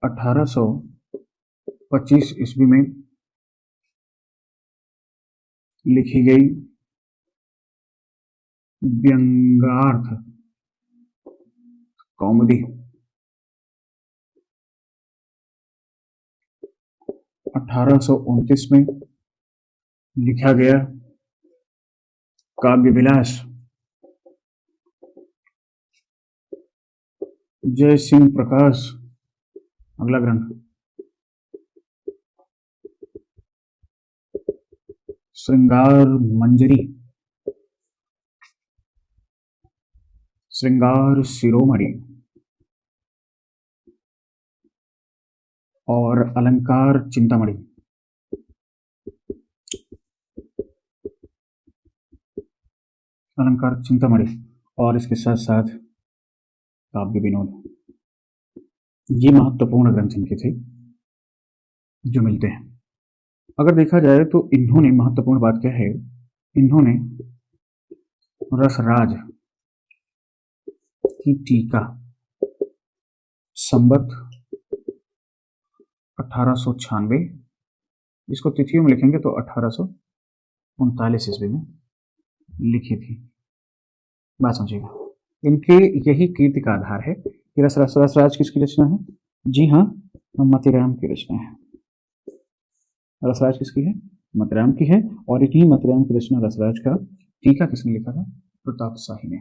1825 ईस्वी में लिखी गई व्यंग्यार्थ कौमुदी, 1829 में लिखा गया काव्य विलास, जय सिंह प्रकाश अगला ग्रंथ, श्रृंगार मंजरी, श्रृंगार शिरोमणि और अलंकार चिंतामणि। अलंकार चिंतामणि और इसके साथ साथ काव्य विनोद, ये महत्वपूर्ण ग्रंथ इनके थे जो मिलते हैं। अगर देखा जाए तो इन्होंने महत्वपूर्ण बात क्या है, इन्होंने रसराज की टीका संवत 1896, इसको तिथियों में लिखेंगे तो 1839 ईस्वी में लिखी थी। बात समझिएगा, इनके यही कीर्ति का आधार है कि रसराज किसकी रचना है? जी हाँ, मतीराम की रचना है। रसराज किसकी है? मतीराम की है। और इन्हीं मतीराम की रचना रसराज का टीका किसने लिखा था? प्रताप शाही ने।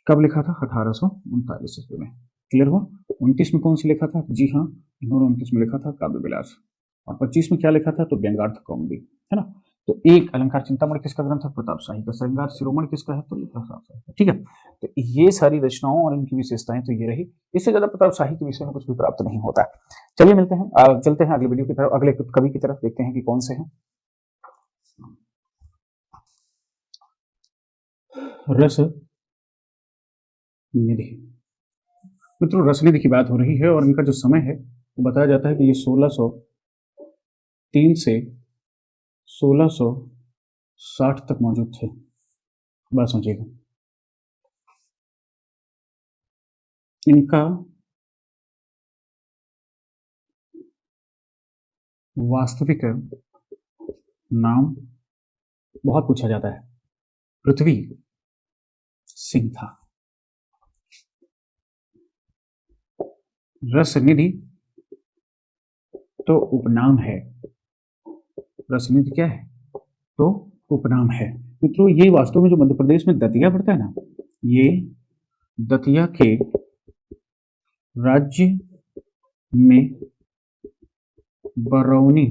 कब लिखा था? 1839 ईस्वी में। क्लियर हुआ? 29 में कौन सी लिखा था? जी हाँ, इन्होंने 29 में लिखा था काव्य विलास। और 25 में क्या लिखा था? तो व्यंग्यार्थ कौमुदी, है ना। तो एक अलंकार चिंतामणि किसका ग्रंथ है? प्रताप शाही का। श्रृंगार शिरोमणि किसका है? तो प्रताप शाही का। ठीक है, तो ये सारी रचनाओं और इनकी विशेषताएं तो ये रही। इससे ज्यादा प्रताप शाही के विषय में कुछ भी प्राप्त नहीं होता है। चलिए मिलते हैं, चलते हैं अगले वीडियो की तरफ, अगले कवि की तरफ, देखते हैं कि कौन से हैं। रस निधि। मित्रों, रसनिधि की बात हो रही है और इनका जो समय है वो बताया जाता है कि ये 1603 से 1660 तक मौजूद थे। बात समझिएगा, इनका वास्तविक नाम बहुत पूछा जाता है, पृथ्वी सिंह था। रसनिधि तो उपनाम है। रसनिधि क्या है? तो उपनाम है। मित्रों, ये वास्तव में जो मध्य प्रदेश में दतिया पड़ता है ना, ये दतिया के राज्य में बरौनी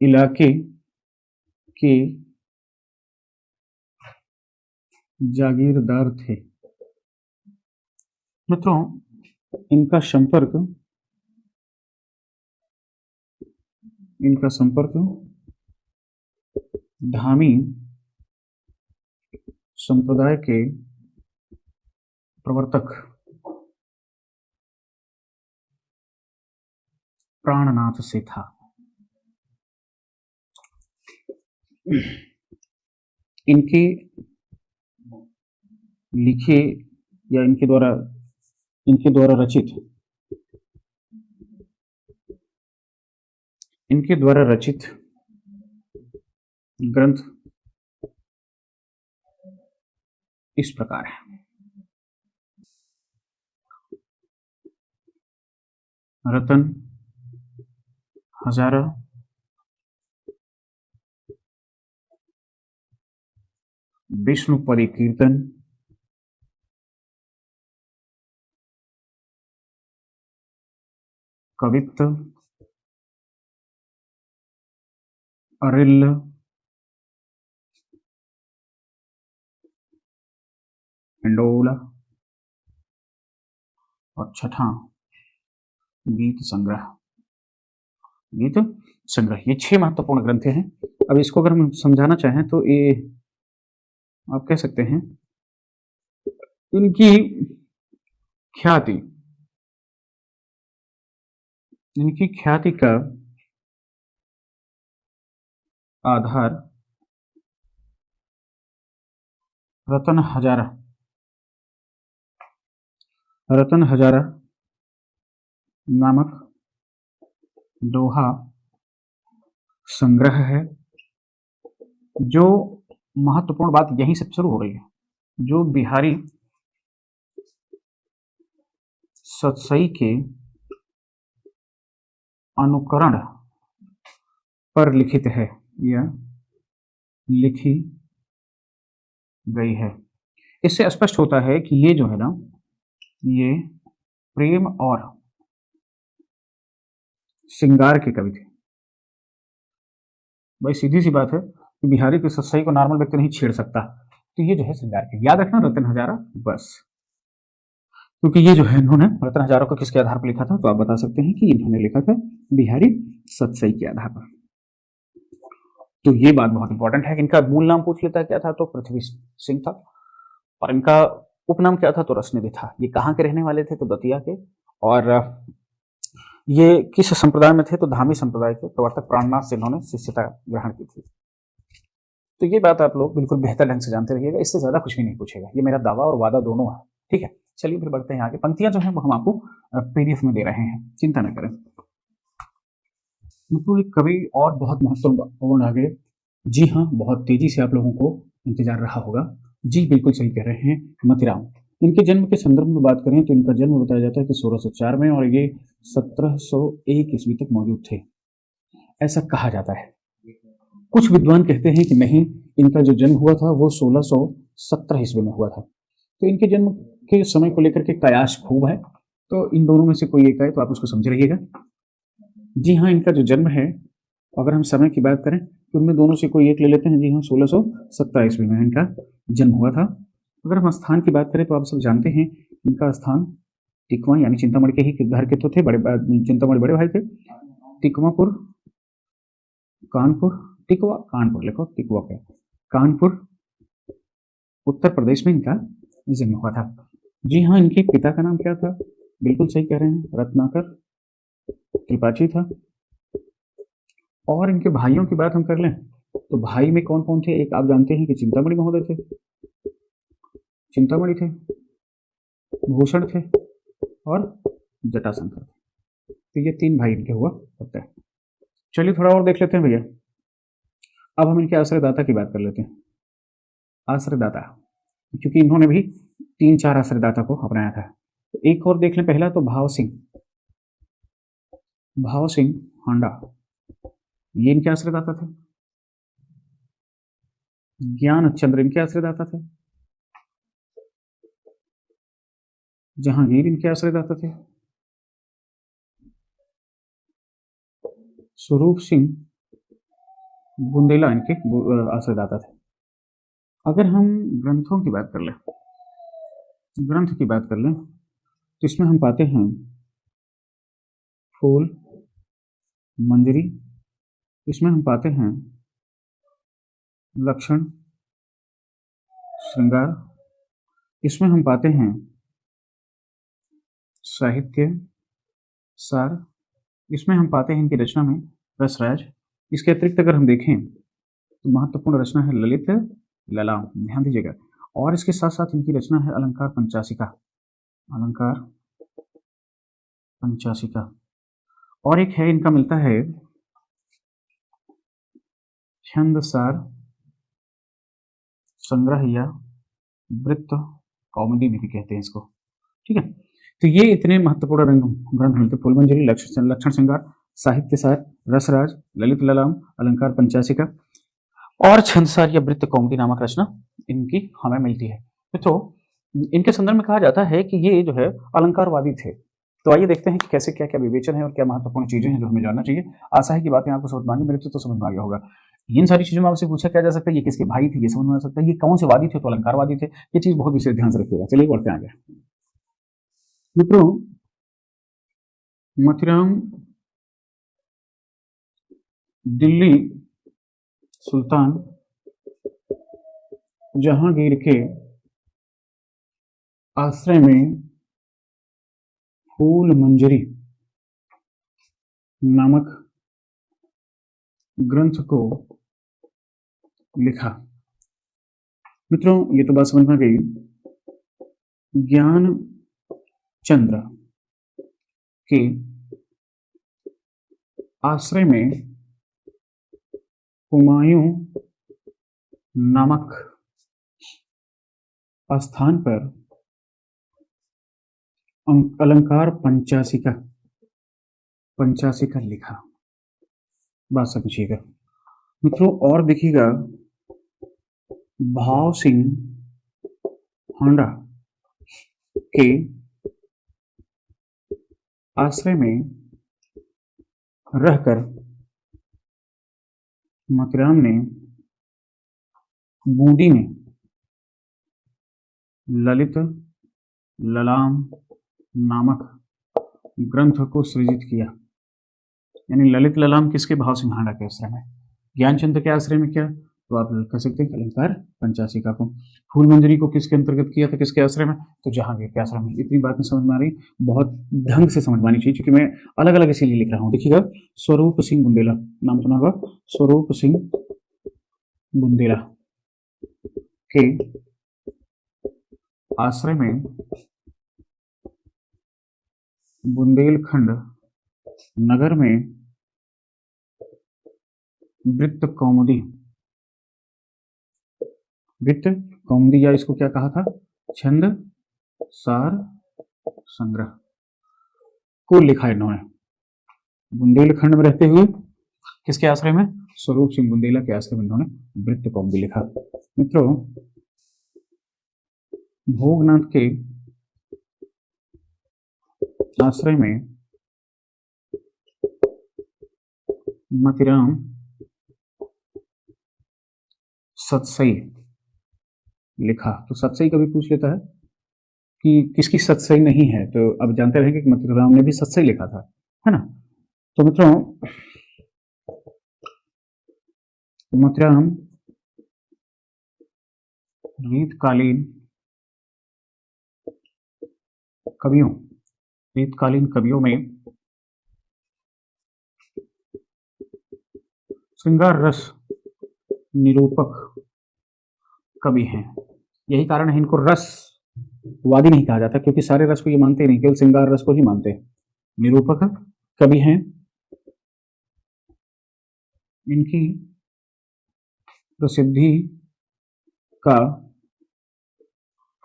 इलाके के जागीरदार थे। मित्रों, इनका संपर्क धामी संप्रदाय के प्रवर्तक प्राणनाथ से था। इनके लिखे या इनके द्वारा रचित ग्रंथ इस प्रकार है। रतन हजारा, विष्णु परिकीर्तन, कवित्त, अरिल, हिंडोला और छठा गीत संग्रह। गीत संग्रह, ये 6 महत्वपूर्ण ग्रंथ हैं। अब इसको अगर हम समझाना चाहें तो ये आप कह सकते हैं इनकी ख्याति, का आधार रतन हजारा नामक दोहा संग्रह है। जो महत्वपूर्ण बात यहीं से शुरू हो रही है, जो बिहारी सतसई के अनुकरण पर लिखित है या लिखी गई है। इससे स्पष्ट होता है कि ये जो है ना, ये प्रेम और श्रृंगार के कवि थे। भाई सीधी सी बात है कि बिहारी की सच्चाई को नॉर्मल व्यक्ति नहीं छेड़ सकता, तो ये जो है श्रृंगार के, याद रखना रतन हजारा बस। क्योंकि ये जो है इन्होंने रतन हजारा को किसके आधार पर लिखा था, तो आप बता सकते हैं कि इन्होंने लिखा था बिहारी सतसई के आधार पर। तो ये बात बहुत इंपॉर्टेंट है कि इनका मूल नाम पूछ लेता क्या था, तो पृथ्वी सिंह था, और इनका उपनाम क्या था, तो रसनिधि था। ये कहाँ के रहने वाले थे, तो दतिया के, और ये किस संप्रदाय में थे, तो धामी संप्रदाय के प्रवर्तक प्राणनाथ से इन्होंने शिष्यता ग्रहण की थी। तो ये बात आप लोग बिल्कुल बेहतर ढंग से जानते रहिएगा, इससे ज्यादा कुछ भी नहीं पूछेगा, ये मेरा दावा और वादा दोनों है, ठीक है। चलिए फिर बढ़ते हैं आगे। पंक्तियां जो है वो हम आपको पीडीएफ में दे रहे हैं, चिंता न करें। मतलब एक कवि और बहुत महत्वपूर्ण आगे, जी हाँ, बहुत तेजी से आप लोगों को इंतजार रहा होगा। जी बिल्कुल सही कह रहे हैं, मोतीराम। इनके जन्म के संदर्भ में बात करें तो इनका जन्म बताया जाता है कि 1604 में, और ये 1701 ईस्वी तक मौजूद थे, ऐसा कहा जाता है। कुछ विद्वान कहते हैं कि नहीं, इनका जो जन्म हुआ था वो 1617 ईस्वी में हुआ था। तो इनके जन्म के समय को लेकर के कयास खूब है, तो इन दोनों में से कोई एक है तो आप उसको समझ रहिएगा। जी हाँ, इनका जो जन्म है, अगर हम समय की बात करें तो उनमें दोनों से कोई एक ले लेते हैं। जी हाँ, 1617 ईस्वी में इनका जन्म हुआ था। अगर हम स्थान की बात करें तो आप सब जानते हैं इनका स्थान टिकवा यानी चिंतामणि के ही घर के तो थे, चिंतामणि बड़े भाई थे। टिकवापुर, कानपुर, टिकवा कानपुर लिखो, टिकवा क्या, कानपुर उत्तर प्रदेश में इनका जन्म हुआ था। जी हाँ, इनके पिता का नाम क्या था, बिल्कुल सही कह रहे हैं, रत्नाकर त्रिपाठी था। और इनके भाइयों की बात हम कर लें तो भाई में कौन कौन थे, एक आप जानते हैं कि चिंतामणि महोदय थे, चिंतामणि थे, भूषण थे और जटाशंकर थे। तो ये 3 भाई इनके हुआ करते हैं। चलिए थोड़ा और देख लेते हैं भैया। अब हम इनके आश्रयदाता की बात कर लेते हैं। आश्रयदाता, क्योंकि इन्होंने भी 3-4 आश्रयदाता को अपनाया था। तो एक और देख लें, पहला तो भाव सिंह हांडा, ये इनके आश्रयदाता थे। ज्ञान चंद्र इनके आश्रयदाता थे। जहांगीर इनके आश्रयदाता थे। स्वरूप सिंह बुंदेला इनके आश्रयदाता थे। अगर हम ग्रंथों की बात कर लें, ग्रंथ की बात कर लें तो इसमें हम पाते हैं फूल मंजरी, इसमें हम पाते हैं लक्षण श्रृंगार, इसमें हम पाते हैं साहित्य सार, इसमें हम पाते हैं इनकी रचना में रसराज। इसके अतिरिक्त अगर हम देखें तो महत्वपूर्ण रचना है ललित ललाम, ध्यान दीजिएगा। और इसके साथ साथ इनकी रचना है अलंकार पंचाशिका, अलंकार पंचाशिका। और एक है इनका मिलता है छंदसार संग्रह या वृत्त कौमुदी भी कहते हैं इसको, ठीक है। तो ये इतने महत्वपूर्ण ग्रंथ मिलते, फूलमंजरी, लक्षण श्रृंगार, साहित्य सार, रसराज, ललित ललाम, अलंकार पंचाशिका। और छंदसार या वृत्त कौमुदी नामक रचना इनकी हमें मिलती है। मित्रों, इनके संदर्भ में कहा जाता है कि ये जो है अलंकारवादी थे। तो आइए देखते हैं कि कैसे क्या क्या विवेचन है और क्या महत्वपूर्ण चीजें हैं जो हमें जानना चाहिए। आशा है कि बातें आपको समझ में आएंगी, मेरे तो समझ में आ गया होगा। इन सारी चीजों में आपसे पूछा क्या जा सकता है, ये किसके भाई थे, ये समझ में आ सकता है, ये कौन से वादी थे, तो अलंकारवादी थे। ये चीज बहुत विशेष ध्यान से रखिएगा। चलिए बढ़ते आगे। मित्रों, मोतीराम दिल्ली सुल्तान जहांगीर के आश्रय में फूल मंजरी नामक ग्रंथ को लिखा। मित्रों, ये तो बात समझ में गई। ज्ञान चंद्र के आश्रय में हुमायूं नामक स्थान पर अलंकार पंचासी का लिखा। बात समझिएगा मित्रों। और देखिएगा, भाव सिंह हांडा के आश्रय में रहकर मोतीराम ने बूंदी में ललित ललाम नामक ग्रंथ को सृजित किया। यानी ललित ललाम किसके, भाव सिंह हांडा के आश्रय में। ज्ञानचंद्र के आश्रय में क्या, तो आप कह सकते हैं अलंकार पंचाशिका को। फूल मंजरी को किसके अंतर्गत किया था, किसके आश्रय में, तो जहांगीर के आश्रय में। इतनी बात में समझ में आ रही, बहुत ढंग से समझ में आनी चाहिए, क्योंकि मैं अलग अलग इसीलिए लिख रहा हूँ। देखिएगा, स्वरूप सिंह बुंदेला, नाम सुना होगा, स्वरूप सिंह बुंदेला के आश्रय में बुंदेलखंड नगर में वृत्त कौमुदी या इसको क्या कहा था, छंद सार संग्रह को लिखा इन्होंने। बुंदेलखंड में रहते हुए किसके आश्रय में, स्वरूप सिंह बुंदेला के आश्रय में इन्होंने वृत्त कौमुदी लिखा। मित्रों, भोगनाथ के आश्रय में मोतीराम सतसई लिखा। तो सतसई कभी पूछ लेता है कि किसकी सतसई नहीं है, तो अब जानते रहेंगे कि मोतीराम ने भी सतसई लिखा था, है ना। तो मित्रों, मोतीराम रीतकालीन कवियों में श्रृंगार रस निरूपक कवि हैं। यही कारण है इनको रसवादी नहीं कहा जाता, क्योंकि सारे रस को ये मानते नहीं, केवल श्रृंगार रस को ही मानते हैं। निरूपक कवि हैं। इनकी प्रसिद्धि का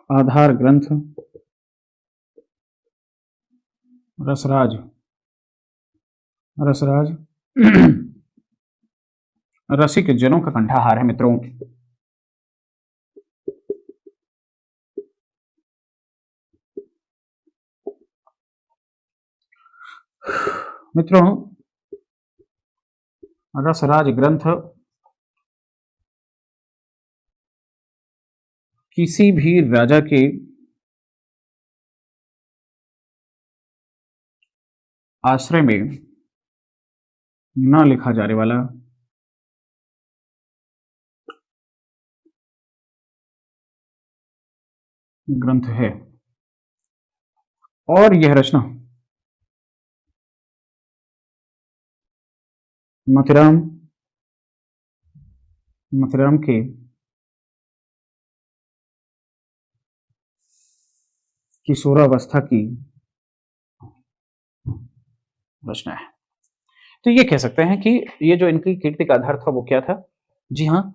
आधार ग्रंथ रसराज रसिक जनों का कंठाहार है। मित्रों, रसराज ग्रंथ किसी भी राजा के आश्रय में न लिखा जाने वाला ग्रंथ है। और यह रचना मोतीराम के किशोरावस्था की रचना है। तो ये कह सकते हैं कि ये जो इनकी कीर्ति का आधार था वो क्या था। जी हाँ,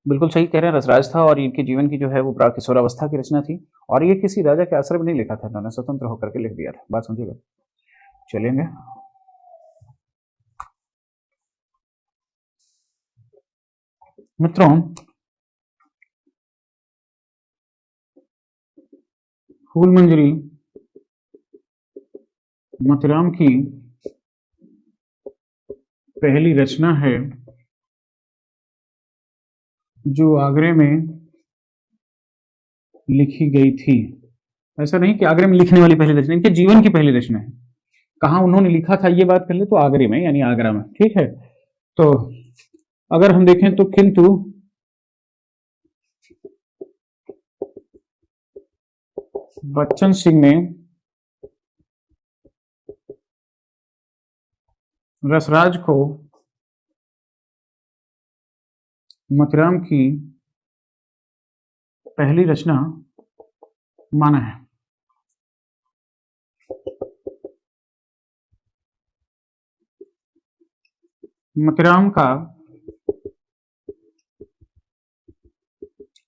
बिल्कुल सही कह रहे हैं, रसराज था। और इनके जीवन की जो है वो प्राक किशोरावस्था की रचना थी। और ये किसी राजा के आश्रय में नहीं लिखा था, इन्होंने स्वतंत्र होकर के लिख दिया था। बात समझिएगा। चलेंगे, मित्रों, फूल मंजरी मोतीराम की पहली रचना है जो आगरे में लिखी गई थी। ऐसा नहीं कि आगरे में लिखने वाली पहली रचना, इनके जीवन की पहली रचना है। कहाँ उन्होंने लिखा था ये बात कर ले तो आगरे में, यानी आगरा में। ठीक है, तो अगर हम देखें तो किंतु बच्चन सिंह ने रसराज को मोतीराम की पहली रचना माना है। मोतीराम का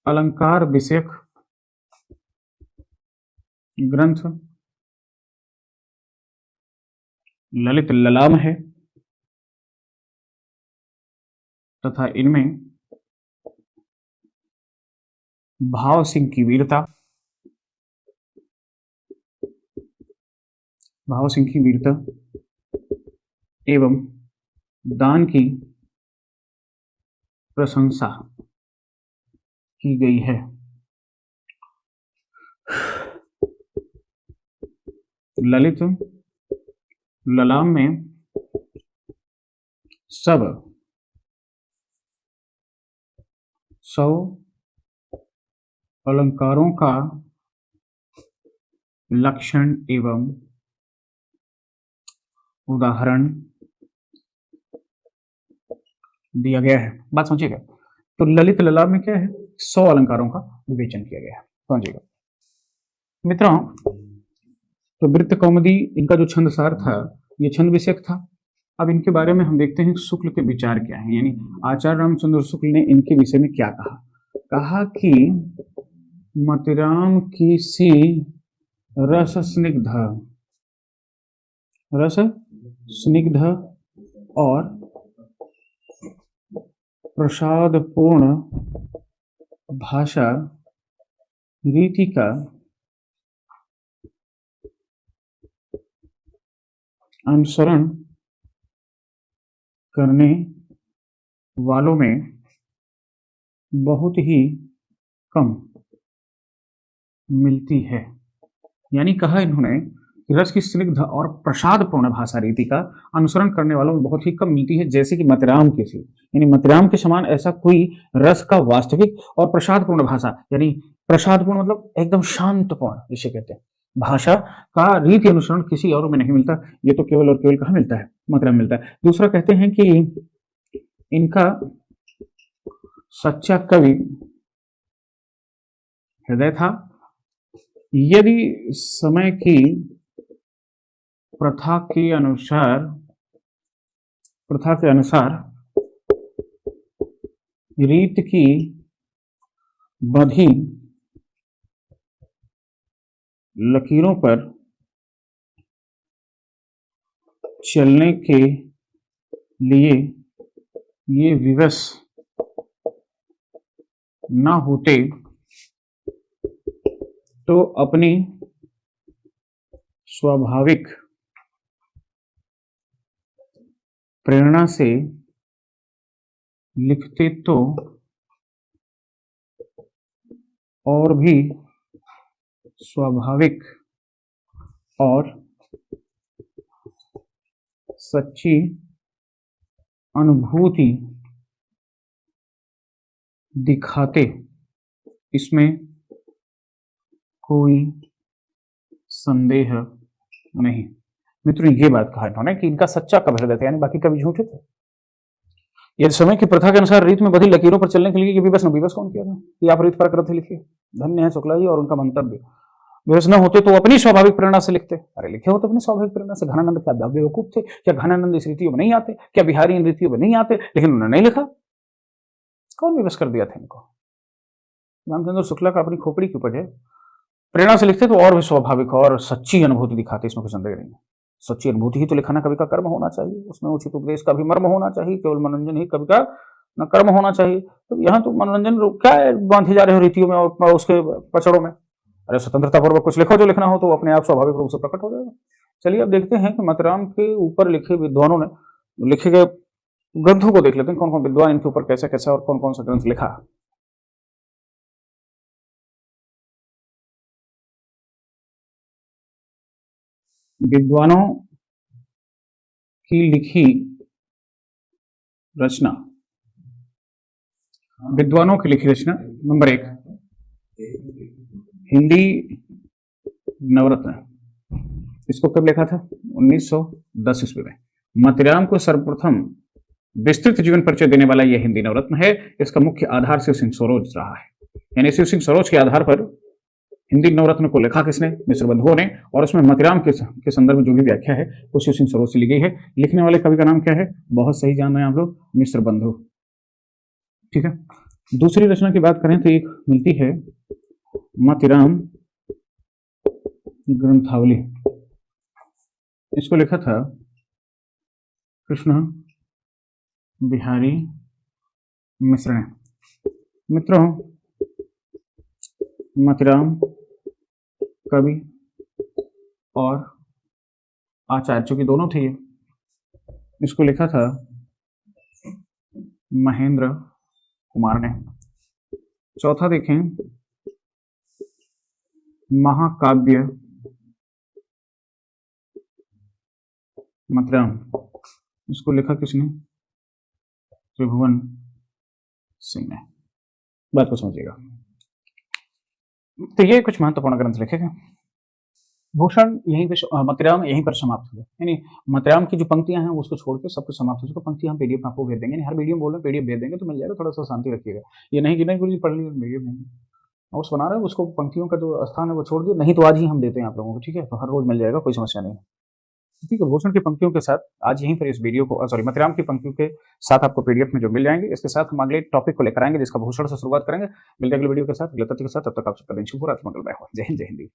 अलंकार विषयक ग्रंथ ललित ललाम है तथा इनमें भाव सिंह की वीरता, एवं दान की प्रशंसा की गई है। ललित ललाम में सब 100 अलंकारों का लक्षण एवं उदाहरण दिया गया है। बात समझिएगा, तो ललित ललाम में क्या है, 100 अलंकारों का विवेचन किया गया है। समझिएगा मित्रों, तो वृत्त कौमुदी इनका जो छंदसार था ये छंद विषयक था। अब इनके बारे में हम देखते हैं शुक्ल के विचार क्या है, यानी आचार्य रामचंद्र शुक्ल ने इनके विषय में क्या कहा। कहा कि मोतीराम की सी रस स्निग्ध और प्रसादपूर्ण भाषा रीति का अनुसरण करने वालों में बहुत ही कम मिलती है। यानी कहा इन्होंने कि रस की स्निग्ध और प्रसादपूर्ण भाषा रीति का अनुसरण करने वालों में बहुत ही कम मिलती है, जैसे कि मोतीराम के से, यानी मोतीराम के समान ऐसा कोई रस का वास्तविक और प्रसादपूर्ण भाषा, यानी प्रसादपूर्ण मतलब एकदम शांतपूर्ण जिसे कहते हैं, भाषा का रीति अनुसरण किसी और में नहीं मिलता। ये तो केवल और केवल कहाँ मिलता है, मोतीराम मिलता है। दूसरा कहते हैं कि इनका सच्चा कवि हृदय था। यदि समय की प्रथा के अनुसार रीत की बंधी लकीरों पर चलने के लिए ये विवश न होते तो अपनी स्वाभाविक प्रेरणा से लिखते तो और भी स्वाभाविक और सच्ची अनुभूति दिखाते, इसमें कोई संदेह नहीं। मित्रों, ये बात कहा इन्होंने कि इनका सच्चा कवि हृदय था, यानी बाकी कवि झूठे थे। यदि समय की प्रथा के अनुसार रीत में बधी लकीरों पर चलने के लिए, ये विवश कौन किया था कि आप रीत पर ग्रंथ लिखिए। धन्य है शुक्ला जी और उनका मंतव्य। विवश न होते तो अपनी स्वाभाविक प्रेरणा से लिखते। अरे लिखे हो तो अपनी स्वाभाविक प्रेरणा से। घनानंद क्या बेवकूफ थे? क्या घनानंद इस रीतियों में नहीं आते? क्या बिहारी इन रीतियों में नहीं आते? लेकिन उन्होंने नहीं लिखा। कौन विवश कर दिया था इनको? रामचंद्र शुक्ला का अपनी खोपड़ी की उपज है। प्रेरणा से लिखते तो और भी स्वाभाविक और सच्ची अनुभूति दिखाते, इसमें कोई संदेह नहीं। सच्ची अनुभूति ही तो लिखाना कवि का कर्म होना चाहिए, उसमें उचित उपदेश का भी मर्म होना चाहिए। केवल मनोरंजन ही कवि का न कर्म होना चाहिए। तो यहाँ तो मनोरंजन क्या है, बांधे जा रहे हो रीतियों में और उसके पचड़ों में। अरे स्वतंत्रता पूर्वक कुछ लिखो, जो लिखना हो तो वो अपने आप स्वाभाविक रूप से प्रकट हो जाएगा। चलिए अब देखते हैं कि मतराम के ऊपर लिखे विद्वानों ने लिखे गए ग्रंथों को देख लेते हैं, कौन कौन विद्वान इनके ऊपर कैसे कैसे और कौन कौन सा ग्रंथ लिखा। विद्वानों की लिखी रचना, विद्वानों की लिखी रचना नंबर 1, हिंदी नवरत्न। इसको कब लिखा था? 1910 ईस्वी में। मातीराम को सर्वप्रथम विस्तृत जीवन परिचय देने वाला यह हिंदी नवरत्न है। इसका मुख्य आधार शिव सिंह सरोज रहा है, यानी शिव सिंह सरोज के आधार पर हिंदी नवरत्न को लिखा किसने? मिश्र बंधुओं ने। और उसमें मातीराम के संदर्भ में जो भी व्याख्या है वो शिव सिंह सरोज से ली गई है। लिखने वाले कवि का नाम क्या है? बहुत सही जान रहे हैं आप लोग, मिश्र बंधु। ठीक है। दूसरी रचना की बात करें तो एक मिलती है मातीराम ग्रंथावली। इसको लिखा था कृष्ण बिहारी मिश्र ने। मित्रों, मातीराम कवि और आचार्य, चूंकि दोनों थे ये, इसको लिखा था महेंद्र कुमार ने। चौथा देखें, महाकाव्य मातीराम, इसको लिखा किसने? त्रिभुवन सिंह ने। बात को समझिएगा। तो ये कुछ महत्वपूर्ण ग्रंथ लिखे गए। भूषण यहीं पे, मातीराम यहीं पर समाप्त हुए, यानी मातीराम की जो पंक्तियां हैं उसको छोड़ के सब कुछ समाप्त हो चुका। पंक्ति हम पीडीएफ आपको भेज देंगे, हर वीडियो में बोल रहे हैं पीडीएफ भेज देंगे तो मिल जाएगा। थोड़ा सा शांति रखिएगा, ये नहीं कि नहीं गुरु जी पढ़ लीजिए पीडीएफ नहीं, नोट्स बना रहे हैं उसको, पंक्तियों का जो स्थान है वो छोड़ दिए, नहीं तो आज ही हम देते हैं आप लोगों को। ठीक है, तो हर रोज मिल जाएगा, कोई समस्या नहीं है। ठीक है, भूषण की पंक्तियों के साथ आज यहीं पर इस वीडियो को, सॉरी, मातीराम की पंक्तियों के साथ आपको पीडीएफ में जो मिल जाएंगे, इसके साथ हम अगले टॉपिक को लेकर आएंगे जिसका भूषण से शुरुआत करेंगे। मिलते हैं अगले वीडियो के साथ, अगले तथ्य के साथ। तब तक आप सबका दिन शुभ हो, रात मंगलमय हो। जय हिंद, जय हिंद।